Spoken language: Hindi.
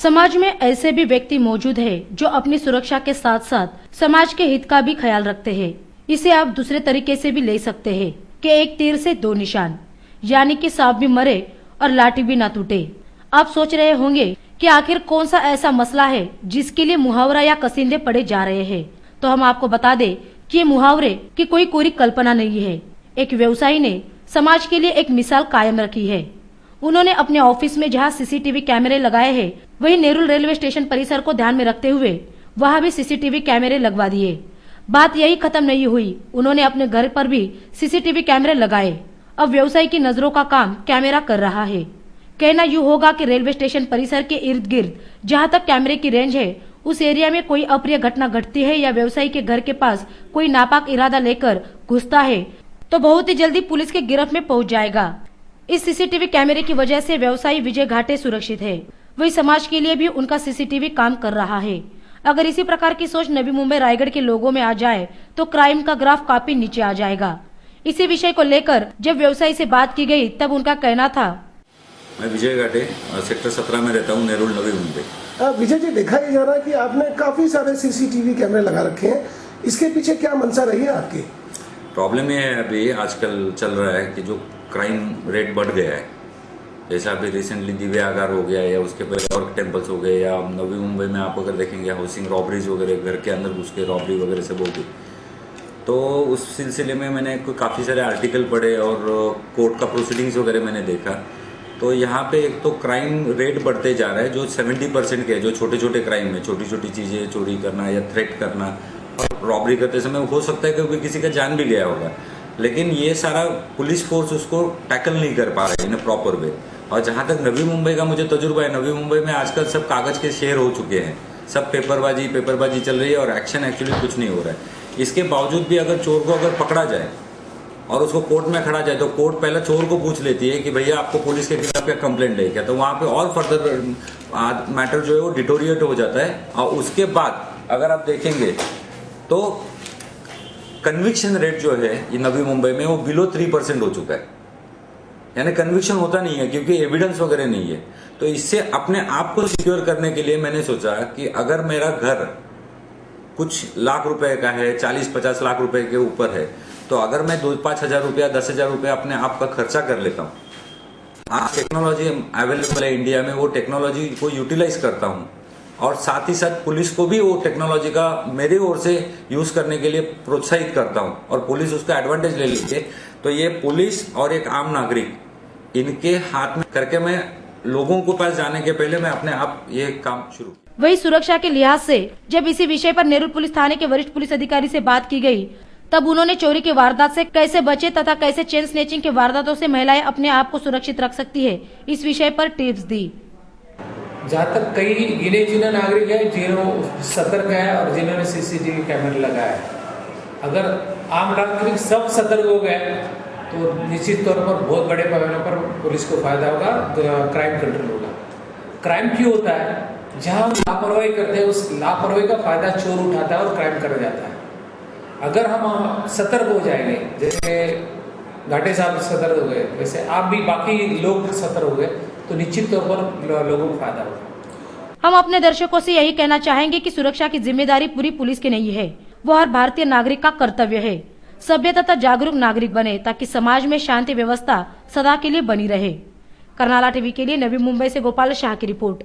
समाज में ऐसे भी व्यक्ति मौजूद है जो अपनी सुरक्षा के साथ साथ समाज के हित का भी ख्याल रखते हैं। इसे आप दूसरे तरीके से भी ले सकते हैं कि एक तीर से दो निशान, यानी कि सांप भी मरे और लाठी भी ना टूटे। आप सोच रहे होंगे कि आखिर कौन सा ऐसा मसला है जिसके लिए मुहावरा या कसिंदे पड़े जा रहे हैं। तो हम आपको बता दें कि ये मुहावरे की कोई कोरी कल्पना नहीं है। एक व्यवसायी ने समाज के लिए एक मिसाल कायम रखी है। उन्होंने अपने ऑफिस में जहां सीसीटीवी कैमरे लगाए हैं, वहीं नेरुल रेलवे स्टेशन परिसर को ध्यान में रखते हुए वहां भी सीसीटीवी कैमरे लगवा दिए। बात यही खत्म नहीं हुई, उन्होंने अपने घर पर भी सीसीटीवी कैमरे लगाए। अब व्यवसायी की नजरों का काम कैमरा कर रहा है। कहना यूँ होगा कि रेलवे स्टेशन परिसर के इर्द गिर्द जहाँ तक कैमरे की रेंज है, उस एरिया में कोई अप्रिय घटना घटती है या व्यवसायी के घर के पास कोई नापाक इरादा लेकर घुसता है तो बहुत ही जल्दी पुलिस के गिरफ्त में पहुंच जाएगा। इस सीसीटीवी कैमरे की वजह से व्यवसायी विजय घाटे सुरक्षित है, वही समाज के लिए भी उनका सीसीटीवी काम कर रहा है। अगर इसी प्रकार की सोच नवी मुंबई रायगढ़ के लोगों में आ जाए तो क्राइम का ग्राफ काफी नीचे आ जाएगा। इसी विषय को लेकर जब व्यवसायी से बात की गई तब उनका कहना था, मैं विजय घाटे सेक्टर 17 में रहता हूँ, नेरुल नवी मुंबई। विजय जी, देखा ही जा रहा है कि आपने काफी सारे सीसीटीवी कैमरे लगा रखे हैं, इसके पीछे क्या मंशा रही है आपकी? प्रॉब्लम ये है, अभी आजकल चल रहा है कि जो क्राइम रेट बढ़ गया है, जैसा अभी रिसेंटली दिव्य आगार हो गया या उसके पहले और टेम्पल्स हो गए, या नवी मुंबई में आप अगर देखेंगे हाउसिंग रॉबरीज वगैरह, घर के अंदर घुस के रॉबरी वगैरह सब होगी। तो उस सिलसिले में मैंने काफ़ी सारे आर्टिकल पढ़े और कोर्ट का प्रोसीडिंग्स वगैरह मैंने देखा। तो यहाँ पे एक तो क्राइम रेट बढ़ते जा रहा है, जो 70% के जो छोटे छोटे क्राइम है, छोटी छोटी चीज़ें चोरी करना या थ्रेट करना, और रॉबरी करते समय हो सकता है कि किसी का जान भी गया होगा, लेकिन ये सारा पुलिस फोर्स उसको टैकल नहीं कर पा रहा है इन प्रॉपर वे। और जहाँ तक नवी मुंबई का मुझे तजुर्बा है, नवी मुंबई में आजकल सब कागज के शेर हो चुके हैं, सब पेपरबाजी चल रही है और एक्शन एक्चुअली कुछ नहीं हो रहा है। इसके बावजूद भी अगर चोर को अगर पकड़ा जाए और उसको कोर्ट में खड़ा जाए तो कोर्ट पहले चोर को पूछ लेती है कि भैया आपको पुलिस के खिलाफ क्या कंप्लेंट है क्या, तो वहाँ पे और फर्दर मैटर जो है वो डिटोरिएट हो जाता है। और उसके बाद अगर आप देखेंगे तो कन्विक्शन रेट जो है ये नवी मुंबई में वो बिलो 3% हो चुका है, यानी कन्विक्शन होता नहीं है क्योंकि एविडेंस वगैरह नहीं है। तो इससे अपने आप को सिक्योर करने के लिए मैंने सोचा कि अगर मेरा घर कुछ लाख रुपए का है, 40-50 लाख रुपए के ऊपर है, तो अगर मैं 2-5 हजार रुपया 10 हजार रुपया अपने आप का खर्चा कर लेता हूँ, आज टेक्नोलॉजी अवेलेबल है इंडिया में, वो टेक्नोलॉजी को यूटिलाइज करता हूँ और साथ ही साथ पुलिस को भी वो टेक्नोलॉजी का मेरी ओर से यूज करने के लिए प्रोत्साहित करता हूँ और पुलिस उसका एडवांटेज ले लेती है, तो ये पुलिस और एक आम नागरिक इनके हाथ में करके मैं लोगों के पास जाने के पहले मैं अपने आप ये काम शुरू किया। वही सुरक्षा के लिहाज से जब इसी विषय पर नेरुल पुलिस थाने के वरिष्ठ पुलिस अधिकारी से बात की गई, तब उन्होंने चोरी की वारदात से कैसे बचे तथा कैसे चेन स्नेचिंग के वारदातों से महिलाएं अपने आप को सुरक्षित रख सकती है, इस विषय पर टिप्स दी। जहाँ तक कई गिने चुने नागरिक है जिन्होंने सतर्क है और जिन्होंने सीसीटीवी कैमरे लगाया है, अगर आम नागरिक सब सतर्क हो गए तो निश्चित तौर पर बहुत बड़े पैमाने पर पुलिस को फायदा होगा, क्राइम कंट्रोल होगा। क्राइम क्यों होता है? जहाँ हम लापरवाही करते हैं उस लापरवाही का फायदा चोर उठाता है और क्राइम कर जाता है। अगर हम सतर्क हो जाएंगे, जैसे घाटे साहब सतर्क हो गए, वैसे आप भी बाकी लोग सतर्क हो गए, तो निश्चित तौर पर लोगों को फायदा होगा। हम अपने दर्शकों से यही कहना चाहेंगे कि सुरक्षा की जिम्मेदारी पूरी पुलिस की नहीं है, वो हर भारतीय नागरिक का कर्तव्य है। सभ्य तथा जागरूक नागरिक बने ताकि समाज में शांति व्यवस्था सदा के लिए बनी रहे। करनाला टीवी के लिए नवी मुंबई से गोपाल शाह की रिपोर्ट।